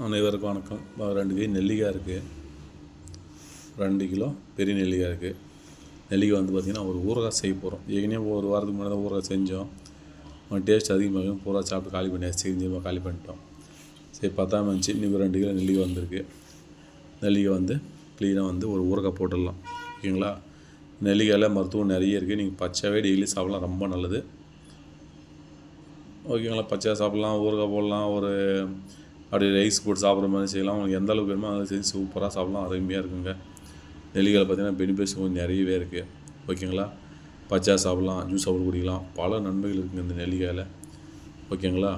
அனைவருக்கும் வணக்கம். 2 கை நெல்லிக்காய் இருக்குது, 2 கிலோ பெரிய நெல்லிக்காய் இருக்குது. நெல்லிக்காய் வந்து பார்த்திங்கன்னா ஒரு ஊறுகாய் செய்ய போகிறோம். ஏற்கனவே ஒரு வாரத்துக்கு முன்னாடி தான் ஊறுகாய் செஞ்சோம். டேஸ்ட் அதிகமாக பூரா சாப்பிட்டு காலி பண்ணியாச்சு, செஞ்சமாக காலி பண்ணிட்டோம். சரி பத்தாம இருந்துச்சு. இன்றைக்கி 2 கிலோ நெல்லிக்காய் வந்திருக்கு. நெல்லிக்காய் வந்து க்ளீனாக வந்து ஒரு ஊறுகாய் போட்டுடலாம். ஓகேங்களா? நெல்லிக்காயில் மருத்துவம் நிறைய இருக்குது. நீங்கள் பச்சையாகவே டெய்லி சாப்பிட்லாம், ரொம்ப நல்லது. ஓகேங்களா? பச்சையாக சாப்பிட்லாம், ஊறுகாய் போடலாம், ஒரு அப்படியே ரைஸ் போட்டு சாப்பிட்ற மாதிரி செய்யலாம். உங்களுக்கு எந்த அளவுக்கு வேணுமோ அதை செஞ்சு சூப்பராக சாப்பிட்லாம், அருமையாக இருக்குங்க. நெல்லிக்காயில் பார்த்திங்கன்னா பெனிஃபிட்ஸ் கொஞ்சம் நிறையவே இருக்குது. ஓகேங்களா? பச்சையாக சாப்பிட்லாம், ஜூஸ் சாப்பிட்டு குடிக்கலாம், பல நன்மைகள் இருக்குங்க இந்த நெல்லிக்காயில். ஓகேங்களா?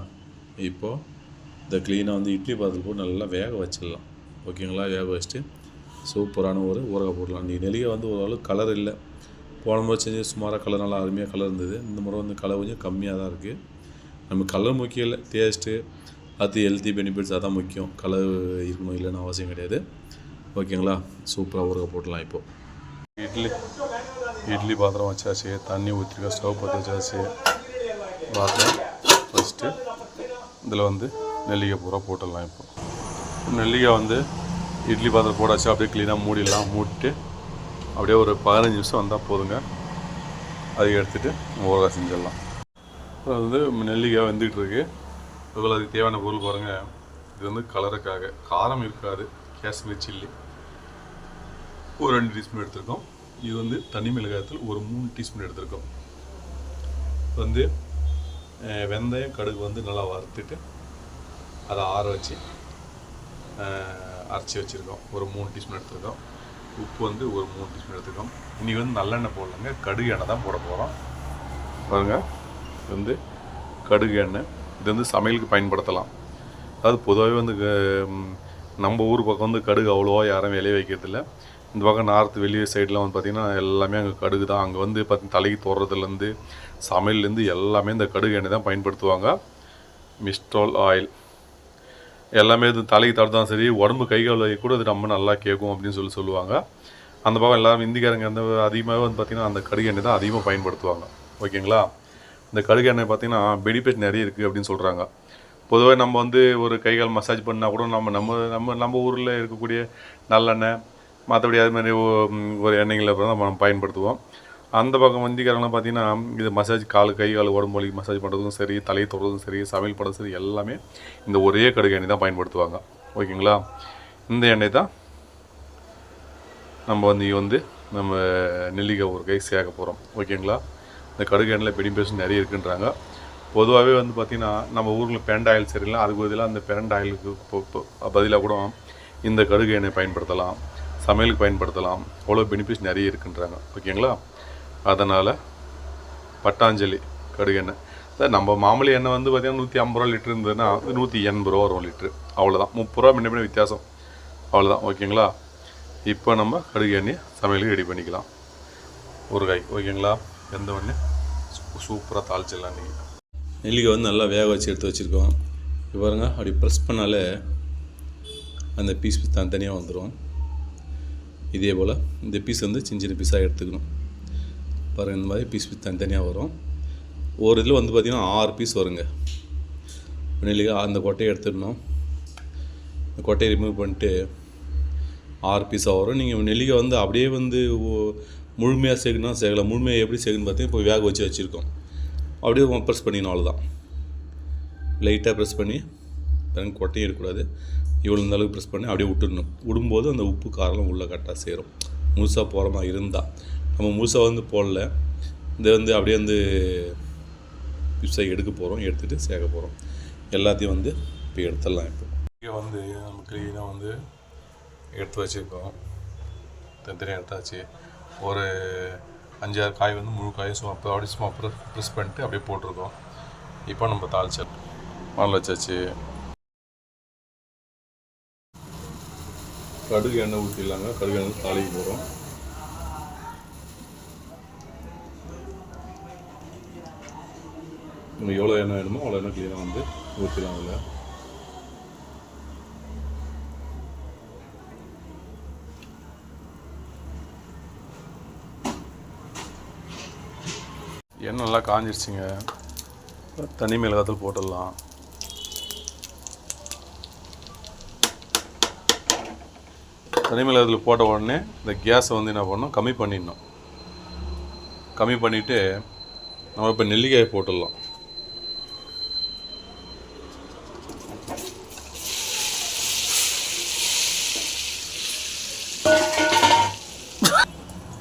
இப்போது இந்த க்ளீனாக வந்து இட்லி பாத்திரத்தில் போட்டு நல்லா வேக வச்சிடலாம். ஓகேங்களா? வேக வச்சுட்டு சூப்பரான ஒரு ஊறுகாய் போடலாம். நீ நெல்லிக்காய் வந்து ஓரளவுக்கு கலர் இல்லை. போன முறை செஞ்சு சுமாராக கலர் நல்லா அருமையாக கலர் இருந்தது. இந்த முறை வந்து கலர் கொஞ்சம் கம்மியாக தான் இருக்குது. நம்ம கலர் முக்கியம் இல்லை, டேஸ்ட்டு அது ஹெல்த்தி பெனிஃபிட்ஸ் அதான் முக்கியம். கலர் இருக்கணும் இல்லைன்னு அவசியம் கிடையாது. ஓகேங்களா? சூப்பராக ஊறுகாய் போடலாம். இப்போது இட்லி பாத்திரம் வச்சாச்சு, தண்ணி ஊற்றிருக்கோம், ஸ்டவ் பற்ற வச்சாச்சு. பாத்திரம் ஃபஸ்ட்டு இதில் வந்து நெல்லிக்காய் பூரா போட்டுடலாம். இப்போ நெல்லிக்காய் வந்து இட்லி பாத்திரம் போடாச்சு, அப்படியே க்ளீனாக மூடிடலாம். மூடிட்டு அப்படியே ஒரு 15 நிமிஷம் வந்தால் போதுங்க. அதை எடுத்துகிட்டு ஊறுகாய் செஞ்சிடலாம். அது வந்து நெல்லிக்காய் வெந்துக்கிட்டு இருக்குது. இவ்வளோ அதுக்கு தேவையான பொருள் பாருங்கள். இது வந்து கலருக்காக, காரம் இருக்காது, காஷ்மீர் சில்லி ஒரு 2 டீஸ்பூன் எடுத்துருக்கோம். இது வந்து தனி மிளகாயத்தில் ஒரு 3 டீஸ்பூன் எடுத்துருக்கோம். வந்து வெந்தயம் கடுகு வந்து நல்லா வறுத்துட்டு அதை ஆற வச்சு அரைச்சி வச்சுருக்கோம். ஒரு 3 டீஸ்பூன் எடுத்துருக்கோம். உப்பு வந்து ஒரு 3 டீஸ்பூன் எடுத்துருக்கோம். இன்றைக்கி வந்து நல்லெண்ணெய் போடலங்க, கடுகு எண்ணெய் தான் போட போகிறோம். பாருங்கள், இது வந்து கடுகு எண்ணெய். இது வந்து சமையலுக்கு பயன்படுத்தலாம். அதாவது பொதுவாகவே வந்து நம்ம ஊர் பக்கம் வந்து கடுகு அவ்வளோவா யாரும் விளைய வைக்கிறதில்ல. இந்த பக்கம் நார்த்து வெளியே சைடெலாம் வந்து பார்த்திங்கன்னா எல்லாமே அங்கே கடுகு தான். அங்கே வந்து பார்த்திங்கன்னா தலைக்கு தோறதுலேருந்து சமையல்லேருந்து எல்லாமே இந்த கடுகு எண்ணெய் தான் பயன்படுத்துவாங்க. மிஸ்ட்ரால் ஆயில் எல்லாமே இது தலைக்கு தடுத்தான் சரி, உடம்பு கை கால் கூட அது ரொம்ப நல்லா கேட்கும் அப்படின்னு சொல்லுவாங்க. அந்த பக்கம் எல்லோரும் இந்திக்காரங்க அந்த அதிகமாகவே வந்து பார்த்திங்கன்னா அந்த கடுகு எண்ணெய் தான் அதிகமாக பயன்படுத்துவாங்க. ஓகேங்களா? இந்த கடுகு எண்ணெய் பார்த்திங்கன்னா பெனிஃபிட் நிறைய இருக்குது அப்படின்னு சொல்கிறாங்க. பொதுவாக நம்ம வந்து ஒரு கை கால் மசாஜ் பண்ணால் கூட நம்ம ஊரில் இருக்கக்கூடிய நல்லெண்ணெய் மற்றபடி அது மாதிரி ஒரு எண்ணெய்களை நம்ம பயன்படுத்துவோம். அந்த பக்கம் வந்திக்காரங்களாம் பார்த்திங்கன்னா இது மசாஜ் கை கால் உடம்பு வலி மசாஜ் பண்ணுறதும் சரி, தலையை தொடுறதும் சரி, சமையல் பண்ணுறதும் சரி, எல்லாமே இந்த ஒரே கடுகு எண்ணெய் தான் பயன்படுத்துவாங்க. ஓகேங்களா? இந்த எண்ணெய் தான் நம்ம நம்ம நெல்லிக்காய் ஒரு கை சேர்க்க போகிறோம். ஓகேங்களா? இந்த கடுகு எண்ணெயில் பெனிஃபிட்ஸ் நிறைய இருக்குன்றாங்க. பொதுவாகவே வந்து பார்த்திங்கன்னா நம்ம ஊரில் பெரண்ட் ஆயில் சரியில்லை, அதுக்கு பதிலாக அந்த பெரண்ட் ஆயிலுக்கு பதிலாக கூட இந்த கடுகு எண்ணெய் பயன்படுத்தலாம், சமையலுக்கு பயன்படுத்தலாம். அவ்வளோ பெனிஃபிட்ஸ் நிறைய இருக்குன்றாங்க. ஓகேங்களா? அதனால் பட்டாஞ்சலி கடுகு எண்ணெய் நம்ம மாமூலி எண்ணெய் வந்து பார்த்திங்கன்னா 150 ரூபா லிட்டர் இருந்ததுன்னா 180 ரூபா வரும் லிட்ரு. அவ்வளோதான், 30 ரூபா முன்ன வித்தியாசம், அவ்வளோதான். ஓகேங்களா? இப்போ நம்ம கடுகு எண்ணெய் சமையலுக்கு ரெடி பண்ணிக்கலாம். ஒரு காய். ஓகேங்களா? எந்த ஒன்று சூப்பராக தாளிச்சிடலாம். நீங்கள் நெல்லிக்காய் வந்து நல்லா வேக வச்சு எடுத்து வச்சுருக்கோம். பாருங்க, அப்படி ப்ரெஸ் பண்ணாலே அந்த பீஸ் தனித்தனியாக வந்துடும். இதே போல் இந்த பீஸ் வந்து சின்ன சின்ன பீஸாக எடுத்துக்கணும். பாருங்கள், இந்த மாதிரி பீஸ் தனித்தனியாக வரும். ஒரு இதில் வந்து பார்த்திங்கன்னா 6 பீஸ் வருங்க நெல்லிக்காய். அந்த கொட்டையை எடுத்துடணும். இந்த கொட்டையை ரிமூவ் பண்ணிட்டு 6 பீஸாக வரும். நீங்கள் நெல்லிக்காய் வந்து அப்படியே வந்து முழுமையாக சேர்க்கணும் சேர்க்கலாம். முழுமையாக எப்படி சேர்க்கணும்னு பார்த்தீங்கன்னா இப்போ வேக வச்சுருக்கோம். அப்படியே ப்ரெஸ் பண்ணிக்கணும், அவ்வளோதான். லைட்டாக ப்ரெஸ் பண்ணி பாருங்கள், கொட்டையும் எடுக்கக்கூடாது. இவ்வளோ இந்த அளவுக்கு ப்ரெஸ் பண்ணி அப்படியே விட்டுடணும். விடும்போது அந்த உப்பு காரம் உள்ளே கரெக்டாக சேரும். முழுசாக போகிற மாதிரி இருந்தால், நம்ம முழுசாக வந்து போடல, இந்த வந்து அப்படியே வந்து பிப்ஸை எடுக்க போகிறோம். எடுத்துகிட்டு சேர்க்க போகிறோம். எல்லாத்தையும் வந்து இப்போ எடுத்துடலாம். இப்போ இங்கே வந்து நம்ம க்ளீனாக வந்து எடுத்து வச்சுருக்கோம். தனித்தனியாக எடுத்தாச்சு. ஒரு 5-6 காய் வந்து முழு காய் சும்மா அப்படியே சும்மா ப்ரெஸ் பண்ணிட்டு அப்படியே போட்டிருக்கோம். இப்போ நம்ம தாளிச்சு மால் வச்சாச்சு. கடுகு எண்ணெய் ஊற்றிடலாங்க. கடுகு எண்ணெய் தாளிக்க போகிறோம். நம்ம எவ்வளோ எண்ணெய் வேணுமோ அவ்வளோ எண்ணெய் க்ளீனாக வந்து ஊற்றிடலாம். அதில் எண்ணெய் நல்லா காஞ்சிருச்சுங்க. தனி மிளகாத்தூள் போட்டுடலாம். தனி மிளகாத்தூள் போட்ட உடனே இந்த கேஸை வந்து என்ன பண்ணணும், கம்மி பண்ணிடணும். கம்மி பண்ணிவிட்டு நம்ம இப்போ நெல்லிக்காயை போட்டுடலாம்.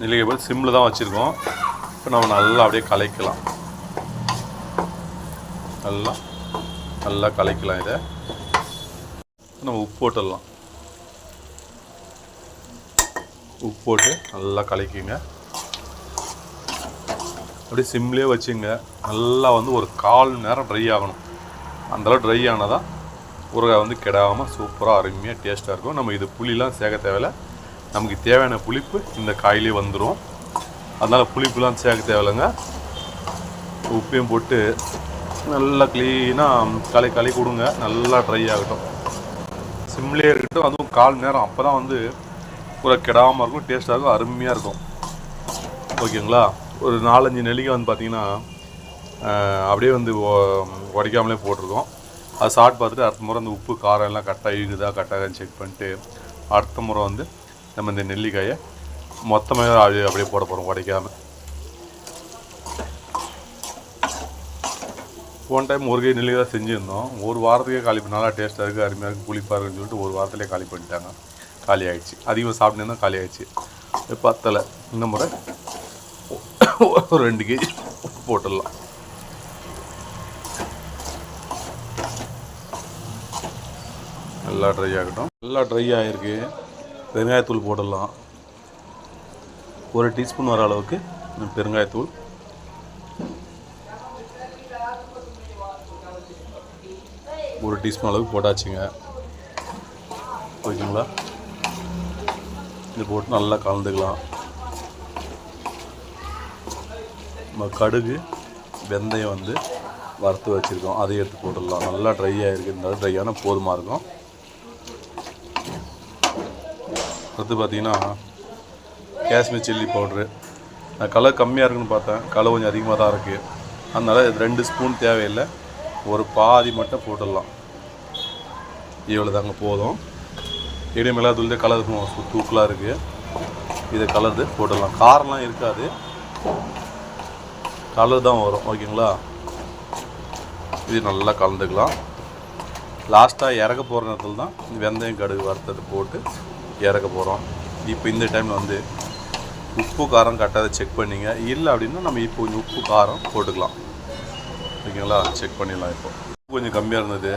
நெல்லிக்காய் போட்டு சிம்மில் தான் வச்சுருக்கோம். இப்போ நம்ம நல்லா அப்படியே கலக்கலாம். நல்லா கலக்கலாம். இதை நம்ம உப்பு போட்டுடலாம். உப்பு போட்டு நல்லா கலக்கிங்க. அப்படியே சிம்லேயே வச்சுங்க. நல்லா வந்து ஒரு 1/4 மணி நேரம் ட்ரை ஆகணும். அந்தளவு ட்ரை ஆனால் தான் ஊறுகாய் வந்து கெடாமல் சூப்பராக அருமையாக டேஸ்ட்டாக இருக்கும். நம்ம இது புளிலாம் சேர்க்க தேவையில்லை. நமக்கு தேவையான புளிப்பு இந்த காயிலே வந்துடும். அதனால் புளிப்புலாம் சேர்க்க தேவையில்லைங்க. உப்பையும் போட்டு நல்லா க்ளீனாக களி கொடுங்க. நல்லா ட்ரை ஆகட்டும். சிம்லேயே இருக்கட்டும். அதுவும் 1/4 மணி நேரம். அப்போ தான் வந்து ஒரு கெடாமல் இருக்கும், டேஸ்ட்டாக இருக்கும், அருமையாக இருக்கும். ஓகேங்களா? ஒரு 4-5 நெல்லிக்காய் வந்து பார்த்திங்கன்னா அப்படியே வந்து உடைக்காமலே போட்டிருக்கோம். அது சாப்பிட்டு பார்த்துட்டு அடுத்த முறை அந்த உப்பு காரம் எல்லாம் கரெக்டாக இழுக்குதா கரெக்டாக செக் பண்ணிட்டு அடுத்த முறை வந்து நம்ம இந்த நெல்லிக்காயை மொத்தமாக அப்படியே போட போகிறோம் உடைக்காமல். போன டைம் ஒரு கை நெல்லிக்காய் செஞ்சுருந்தோம். ஒரு வாரத்துக்கே காலி பண்ணி நல்லா டேஸ்ட்டாக இருக்குது, அருமையாக இருக்குது, புளிப்பாக இருக்குன்னு சொல்லிட்டு ஒரு வாரத்துலேயே காலி பண்ணிட்டாங்க. காலி ஆகிடுச்சு. அதிகமாக சாப்பிட்டு தான் காலி ஆகிடுச்சு. பத்தலை. இந்த முறை ஒரு 2 கேஜி போட்டுடலாம். நல்லா ட்ரை ஆகட்டும். நல்லா ட்ரை ஆகிருக்கு. பெருங்காயத்தூள் போட்டுடலாம். 1 டீஸ்பூன் வர அளவுக்கு பெருங்காயத்தூள். ஒரு டீஸ்பூன் அளவுக்கு போட்டாச்சுங்க. ஓகேங்களா? இது போட்டு நல்லா கலந்துக்கலாம். நம்ம கடுகு வெந்தயம் வந்து வறுத்து வச்சுருக்கோம், அதை எடுத்து போட்டுடலாம். நல்லா ட்ரை ஆகிருக்கு. இந்த ட்ரையான போதுமாக இருக்கும். அடுத்து பார்த்திங்கன்னா காஷ்மீர் சில்லி பவுட்ரு. நான் கலர் கம்மியாக இருக்குன்னு பார்த்தேன், கலர் கொஞ்சம் அதிகமாக தான் இருக்குது. அதனால் இது 2 ஸ்பூன் தேவையில்லை, ஒரு பாதி மட்டும் போட்டுடலாம். இவ்வளோ தாங்க போதும். இடையே மிளகாத்தூள் கலர் தூக்கலாக இருக்குது. இதை கலந்து போட்டுடலாம். காரம்லாம் இருக்காது, கலர் தான் வரும். ஓகேங்களா? இது நல்லா கலந்துக்கலாம். லாஸ்ட்டாக இறக்க போகிற நேரத்தில் தான் வெந்தயம் கடுகு வறுத்தது போட்டு இறக்க போகிறோம். இப்போ இந்த டைமில் வந்து உப்பு காரம் கரெக்டாக செக் பண்ணிங்க. இல்லை அப்படின்னா நம்ம இப்போ கொஞ்சம் உப்பு காரம் போட்டுக்கலாம். ஓகேங்களா? செக் பண்ணிடலாம். இப்போ கொஞ்சம் கம்மியாக இருந்தது,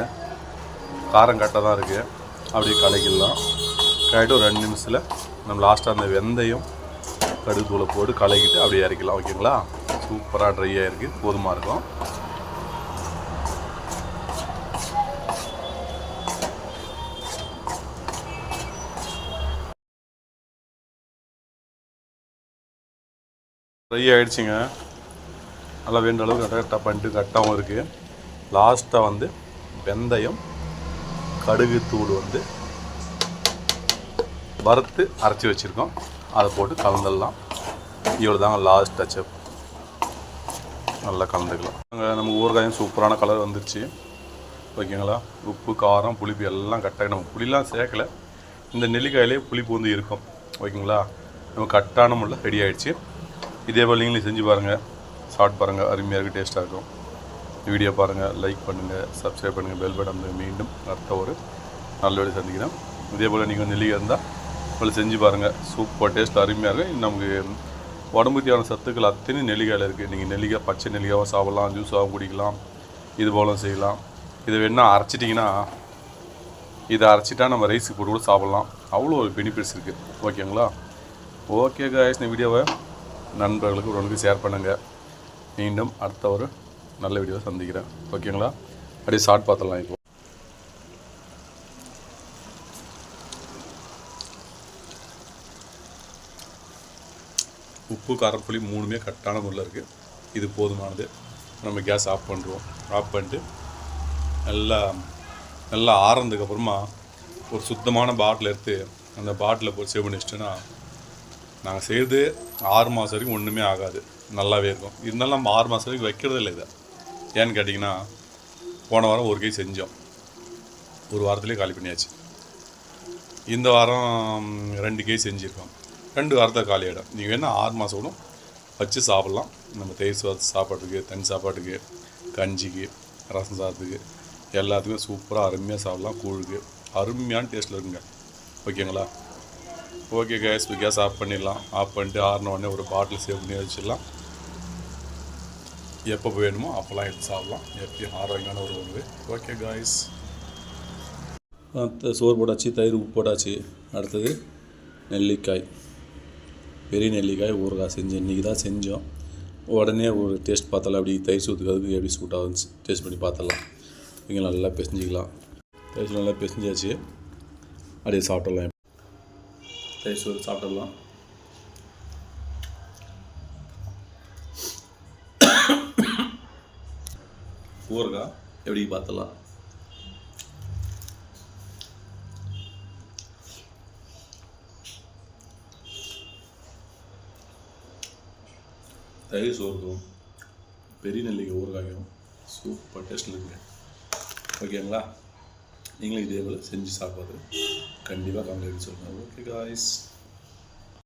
காரம் கரெக்டாக தான் இருக்குது. அப்படியே கலக்கிடலாம். கரெக்டாக ஒரு 2 நிமிஷத்தில் நம்ம லாஸ்ட்டாக அந்த வெந்தயம் கடுகு தூளை போட்டு கலக்கிட்டு அப்படியே இறக்கலாம். ஓகேங்களா? சூப்பராக ட்ரை ஆகிருக்கு, போதுமாக இருக்கும். ட்ரை ஆகிடுச்சிங்க. நல்லா வேண்ட அளவுக்கு கரெக்டாக பண்ணிட்டு கரெக்டாகவும் இருக்குது. லாஸ்ட்டாக வந்து வெந்தயம் கடுகு தூள் வந்து வறுத்து அரைச்சி வச்சுருக்கோம், அதை போட்டு கலந்துடலாம். இவ்வளோ தாங்க லாஸ்ட் டச்சப். நல்லா கலந்துக்கலாம். நம்ம ஊறுகாயும் சூப்பரான கலர் வந்துருச்சு. ஓகேங்களா? உப்பு காரம் புளிப்பு எல்லாம் கரெக்டாக. நம்ம புளிலாம் சேர்க்கலை, இந்த நெல்லிக்காயிலே புளிப்பு வந்து இருக்கும். ஓகேங்களா? நம்ம கரெக்டான முறையில் ரெடி ஆகிடுச்சு. இதே போல் நீங்களே செஞ்சு பாருங்கள், சாப்பிட்டு பாருங்கள், அருமையாக இருக்குது, டேஸ்ட்டாக இருக்கும். வீடியோ பாருங்கள், லைக் பண்ணுங்கள், சப்ஸ்கிரைப் பண்ணுங்கள், பெல் பட்டன். மீண்டும் அடுத்த ஒரு நல்ல வீடியோ சந்திக்கிறேன். இதே போல் நீங்கள் நெல்லிக்காய் இருந்தால் போல் செஞ்சு பாருங்கள், சூப்பர் டேஸ்ட், அருமையாக இருக்கும். நமக்கு உடம்புக்கு தேவையான சத்துக்கள் அத்தனை நெல்லிக்காயில் இருக்குது. நீங்கள் நெல்லிக்காய் பச்சை நெல்லிக்காவும் சாப்பிட்லாம், ஜூஸாகவும் குடிக்கலாம், இது போலும் செய்யலாம். இதை வேணால் அரைச்சிட்டிங்கன்னா, இதை அரைச்சிட்டா நம்ம ரைஸுக்கு போட்டு கூட சாப்பிட்லாம். அவ்வளோ ஒரு பெனிஃபிட்ஸ் இருக்குது. ஓகேங்களா? ஓகே காய்ஸ், இந்த வீடியோவை நண்பர்களுக்கு ஒருவனுக்கு ஷேர் பண்ணுங்கள். மீண்டும் அடுத்த ஒரு நல்ல வீடியோவை சந்திக்கிறேன். ஓகேங்களா? அப்படியே ஷார்ட் பார்த்துடலாம். இப்போ உப்பு காரம் புளி 3மே கரெக்டான முறையில் இருக்குது. இது போதுமானது. நம்ம கேஸ் ஆஃப் பண்ணுறோம். ஆஃப் பண்ணிட்டு நல்லா ஆறுனதுக்கப்புறமா ஒரு சுத்தமான பாட்டில் எடுத்து அந்த பாட்டிலில் போய் சேவ் பண்ணி வச்சிட்டோன்னா, நாங்கள் செய்கிறது 6 மாதம் வரைக்கும் ஒன்றுமே ஆகாது, நல்லாவே இருக்கும். இருந்தாலும் நம்ம 6 மாதம் வரைக்கும் வைக்கிறதே இல்லை இதை. ஏன்னு கேட்டிங்கன்னா, போன வாரம் 1 கை செஞ்சோம், ஒரு வாரத்துலேயே காலி பண்ணியாச்சு. இந்த வாரம் 2 கேஜி செஞ்சுருக்கோம். 2 வாரத்தை காலி ஆகிடும். நீங்கள் வேணால் 6 மாதம் கூட வச்சு சாப்பிட்லாம். நம்ம தயிர் சாப்பாட்டுக்கு, தனி சாப்பாட்டுக்கு, கஞ்சிக்கு, ரசம் சாதத்துக்கு எல்லாத்துக்கும் சூப்பராக அருமையாக சாப்பிட்லாம். கூழுக்கு அருமையான டேஸ்ட்டில் இருக்குங்க. ஓகேங்களா? ஓகே கேஸ், கேஸ் ஆஃப் பண்ணிடலாம். ஆஃப் பண்ணிட்டு ஆறின உடனே ஒரு பாட்டில் சேவ் பண்ணி வச்சிடலாம். எப்போ வேணுமோ அப்போல்லாம் எடுத்து சாப்பிட்லாம். எப்பயும் ஆரோக்கியமான ஒரு உணவு. ஓகே காய்ஸ், சோறு போட்டாச்சு, தயிர் உப்பு போட்டாச்சு. அடுத்தது நெல்லிக்காய், பெரிய நெல்லிக்காய் ஊறுகாய் செஞ்சேன். இன்றைக்கி தான் செஞ்சோம். உடனே ஒரு டேஸ்ட் பார்த்தலாம். அப்படி தயிர் சூத்துக்கிறதுக்கு எப்படி சூட்டாக இருந்துச்சு டேஸ்ட் பண்ணி பார்த்தலாம். இங்கே நல்லா பிசைஞ்சிக்கலாம். தயிர் நல்லா பிசைஞ்சாச்சு. அப்படியே சாப்பிட்றலாம். தயிர் சோறு சாப்பிட்றலாம். ஊறுகாய் எப்படி பார்த்தலாம். தயிர் சோறுக்கும் பெரிய நெல்லிக்காய் ஊறுகாயும் சூப்பர் டேஸ்ட்டில் இருக்குங்க. ஓகேங்களா? நீங்களும் இதே போல் செஞ்சு சாப்பிட்றது கண்டிப்பாக கமெண்ட் சொல்லுங்கள். Okay guys.